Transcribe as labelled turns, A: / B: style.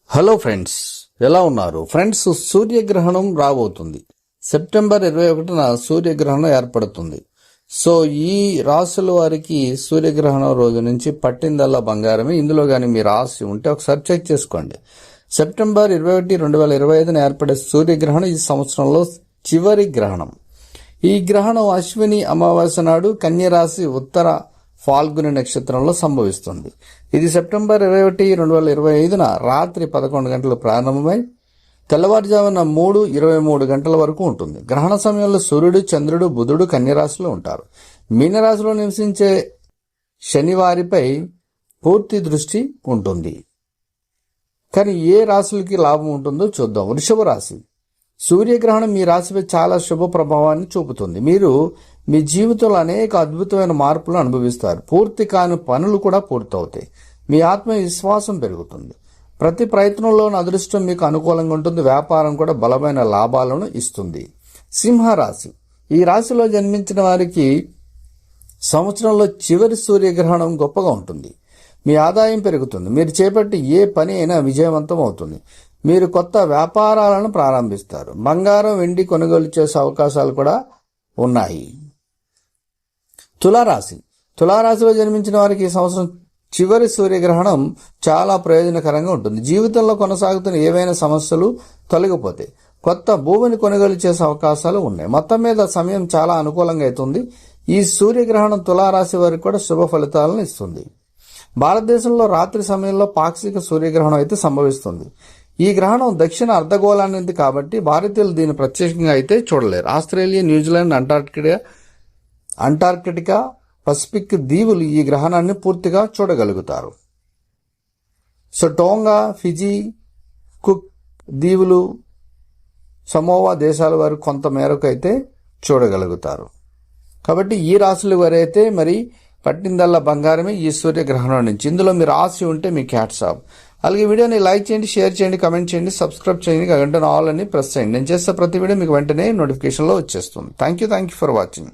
A: Hello friends, ఎలా ఉన్నారు friends? సూర్యగ్రహణం రాబోతుంది. సెప్టెంబర్ 21న సూర్యగ్రహణం ఏర్పడుతుంది. సో ఈ రాశుల వారికి సూర్యగ్రహణం రోజు నుంచి పట్టిందల్లా బంగారమే. ఇందులో కానీ మీ రాశి ఉంటే ఒకసారి చెక్ చేసుకోండి. సెప్టెంబర్ 21, 2025న ఏర్పడే సూర్యగ్రహణం ఈ సంవత్సరంలో చివరి గ్రహణం. ఈ గ్రహణం అశ్విని అమావాస్య నాడు కన్యరాశి ఉత్తర ఫాల్గుని నక్షత్రంలో సంభవిస్తుంది. ఇది సెప్టెంబర్ 21, 2025న రాత్రి 11 గంటలు ప్రారంభమై తెల్లవారుజామున 3:23 గంటల వరకు ఉంటుంది. గ్రహణ సమయంలో సూర్యుడు, చంద్రుడు, బుధుడు కన్యరాశిలో ఉంటారు. మీనరాశిలో నివసించే శనివారిపై పూర్తి దృష్టి ఉంటుంది. కానీ ఏ రాశులకి లాభం ఉంటుందో చూద్దాం. వృషభ రాశి. సూర్యగ్రహణం మీ రాశిపై చాలా శుభ ప్రభావాన్ని చూపుతుంది. మీరు మీ జీవితంలో అనేక అద్భుతమైన మార్పులు అనుభవిస్తారు. పూర్తి కాని పనులు కూడా పూర్తవుతాయి. మీ ఆత్మవిశ్వాసం పెరుగుతుంది. ప్రతి ప్రయత్నంలోని అదృష్టం మీకు అనుకూలంగా ఉంటుంది. వ్యాపారం కూడా బలమైన లాభాలను ఇస్తుంది. సింహరాశి. ఈ రాశిలో జన్మించిన వారికి సంవత్సరంలో చివరి సూర్యగ్రహణం గొప్పగా ఉంటుంది. మీ ఆదాయం పెరుగుతుంది. మీరు చేపట్టి ఏ పని అయినా విజయవంతం అవుతుంది. మీరు కొత్త వ్యాపారాలను ప్రారంభిస్తారు. బంగారం, వెండి కొనుగోలు చేసే అవకాశాలు కూడా ఉన్నాయి. తులారాశి. తులారాశిలో జన్మించిన వారికి ఈ సంవత్సరం చివరి సూర్యగ్రహణం చాలా ప్రయోజనకరంగా ఉంటుంది. జీవితంలో కొనసాగుతున్న ఏవైనా సమస్యలు తొలగిపోతాయి. కొత్త భూమిని కొనుగోలు చేసే అవకాశాలు ఉన్నాయి. మొత్తం మీద సమయం చాలా అనుకూలంగా అవుతుంది. ఈ సూర్యగ్రహణం తులారాశి వారికి కూడా శుభ ఫలితాలను ఇస్తుంది. భారతదేశంలో రాత్రి సమయంలో పాక్షిక సూర్యగ్రహణం అయితే సంభవిస్తుంది. ఈ గ్రహణం దక్షిణ అర్ధగోళానికి కాబట్టి భారతీయులు దీన్ని ప్రత్యేకంగా అయితే చూడలేరు. ఆస్ట్రేలియా, న్యూజిలాండ్, అంటార్కిటికా, పసిఫిక్ దీవులు ఈ గ్రహణాన్ని పూర్తిగా చూడగలుగుతారు. సో టోంగా, ఫిజీ, కుక్ దీవులు, సమోవా దేశాల వారు కొంత మేరకు అయితే చూడగలుగుతారు. కాబట్టి ఈ రాశుల వారైతే మరి పట్టిందల్లా బంగారమే ఈ సూర్యగ్రహణం నుంచి. ఇందులో మీరు రాశి ఉంటే మీకు హ్యాట్స్ ఆఫ్. అలాగే వీడియోని లైక్ చేయండి, షేర్ చేయండి, కమెంట్ చేయండి, సబ్స్క్రైబ్ చేయండి, గంట ఆల్ అని ప్రెస్ చేయండి. నేను చేస్తే ప్రతి వీడియో మీకు వెంటనే నోటిఫికేషన్లో వచ్చేస్తుంది. Thank you for watching.